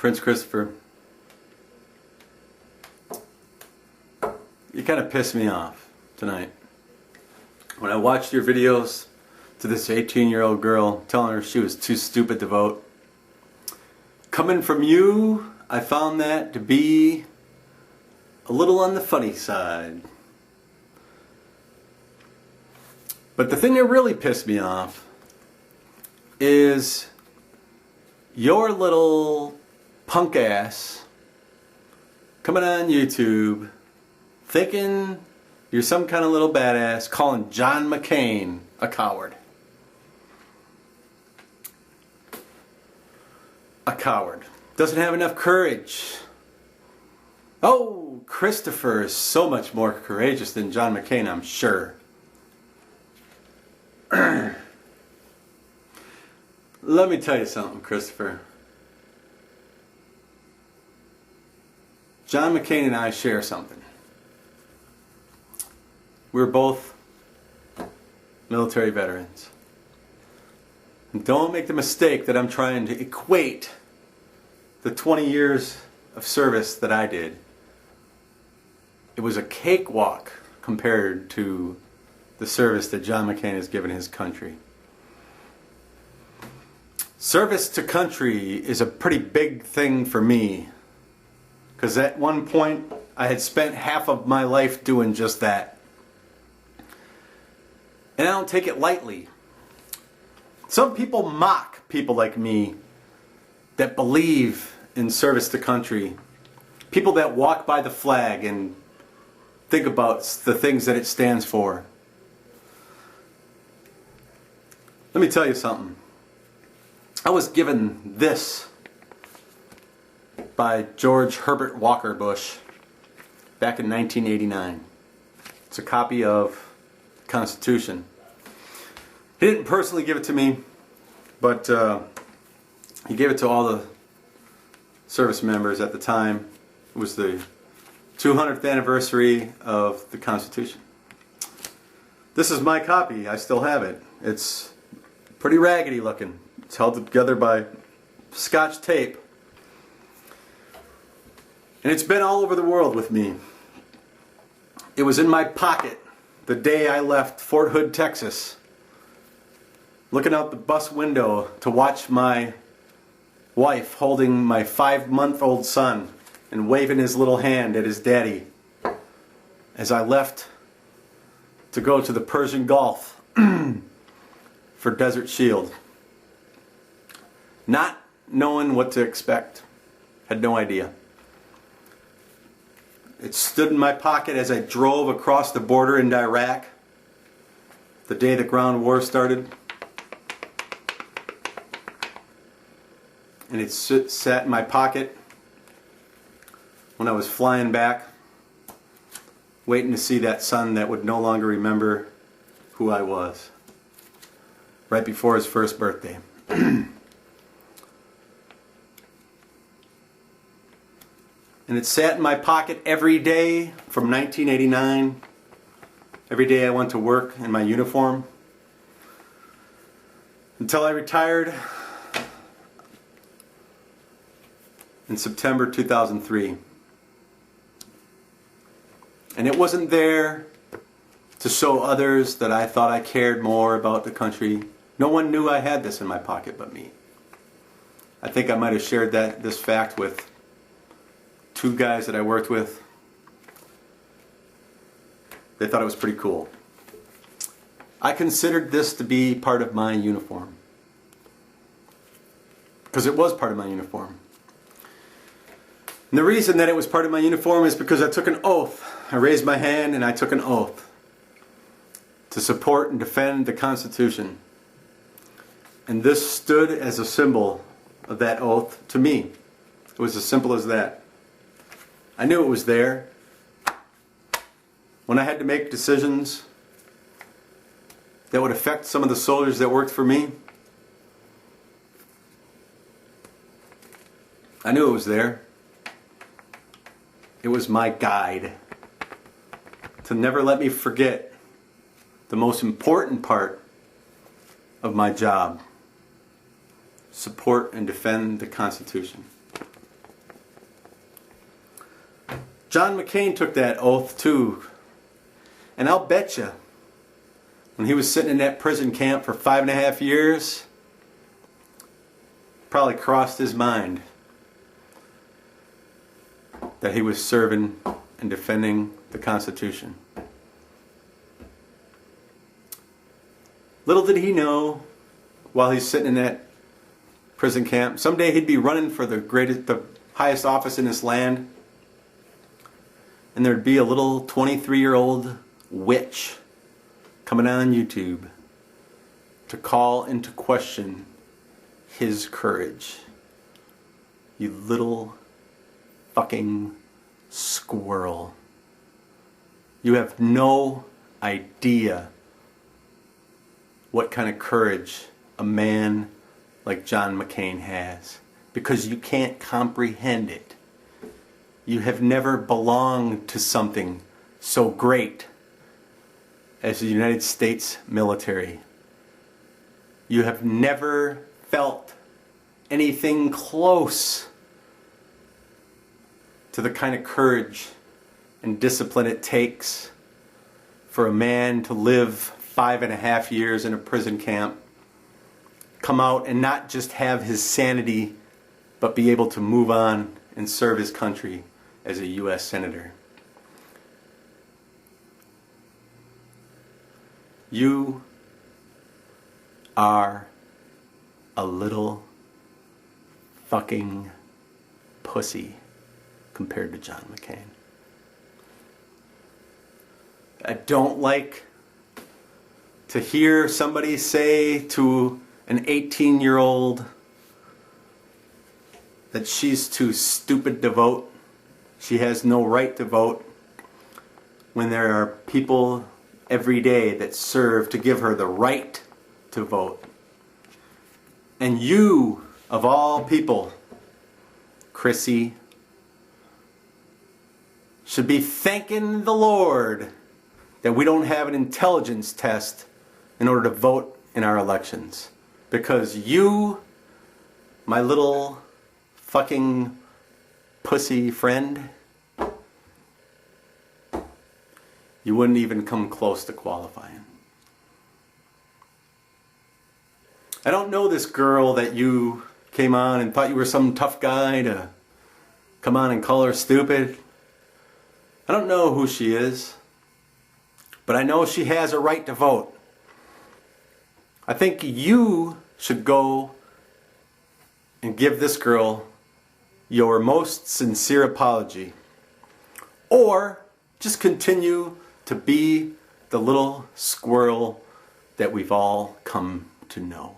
Prince Christopher, you kind of pissed me off tonight. When I watched your videos to this 18-year-old girl telling her she was too stupid to vote, coming from you, I found that to be a little on the funny side. But the thing that really pissed me off is your little punk ass coming on YouTube thinking you're some kind of little badass calling John McCain a coward. A coward. Doesn't have enough courage. Oh, Christopher is so much more courageous than John McCain, I'm sure. Let me tell you something, Christopher. John McCain and I share something. We're both military veterans. And don't make the mistake that I'm trying to equate the 20 years of service that I did. It was a cakewalk compared to the service that John McCain has given his country. Service to country is a pretty big thing for me, because at one point I had spent half of my life doing just that. And I don't take it lightly. Some people mock people like me that believe in service to country. People that walk by the flag and think about the things that it stands for. Let me tell you something. I was given this by George Herbert Walker Bush back in 1989. It's a copy of the Constitution. He didn't personally give it to me, but he gave it to all the service members at the time. It was the 200th anniversary of the Constitution. This is my copy. I still have it. It's pretty raggedy looking. It's held together by Scotch tape. And it's been all over the world with me. It was in my pocket the day I left Fort Hood, Texas, looking out the bus window to watch my wife holding my 5-month-old son and waving his little hand at his daddy as I left to go to the Persian Gulf for Desert Shield. Not knowing what to expect. Had no idea. It stood in my pocket as I drove across the border into Iraq the day the ground war started. And it sat in my pocket when I was flying back, waiting to see that son that would no longer remember who I was, right before his first birthday. And it sat in my pocket every day from 1989. Every day I went to work in my uniform until I retired in September 2003. And it wasn't there to show others that I thought I cared more about the country. No one knew I had this in my pocket but me. I think I might have shared this fact with 2 guys that I worked with. They thought it was pretty cool. I considered this to be part of my uniform, because it was part of my uniform. And the reason that it was part of my uniform is because I took an oath. I raised my hand and I took an oath to support and defend the Constitution. And this stood as a symbol of that oath to me. It was as simple as that. I knew it was there. When I had to make decisions that would affect some of the soldiers that worked for me, I knew it was there. It was my guide to never let me forget the most important part of my job: support and defend the Constitution. John McCain took that oath too. And I'll bet you, when he was sitting in that prison camp for 5.5 years, probably crossed his mind that he was serving and defending the Constitution. Little did he know, while he's sitting in that prison camp, someday he'd be running for the highest office in this land, and there'd be a little 23-year-old witch coming on YouTube to call into question his courage. You little fucking squirrel. You have no idea what kind of courage a man like John McCain has, because you can't comprehend it. You have never belonged to something so great as the United States military. You have never felt anything close to the kind of courage and discipline it takes for a man to live 5.5 years in a prison camp, come out and not just have his sanity, but be able to move on and serve his country as a U.S. Senator. You are a little fucking pussy compared to John McCain. I don't like to hear somebody say to an 18-year-old that she's too stupid to vote. She has no right to vote, when there are people every day that serve to give her the right to vote. And you, of all people, Chrissy, should be thanking the Lord that we don't have an intelligence test in order to vote in our elections. Because you, my little fucking pussy friend, you wouldn't even come close to qualifying. I don't know this girl that you came on and thought you were some tough guy to come on and call her stupid. I don't know who she is, but I know she has a right to vote. I think you should go and give this girl your most sincere apology, or just continue to be the little squirrel that we've all come to know.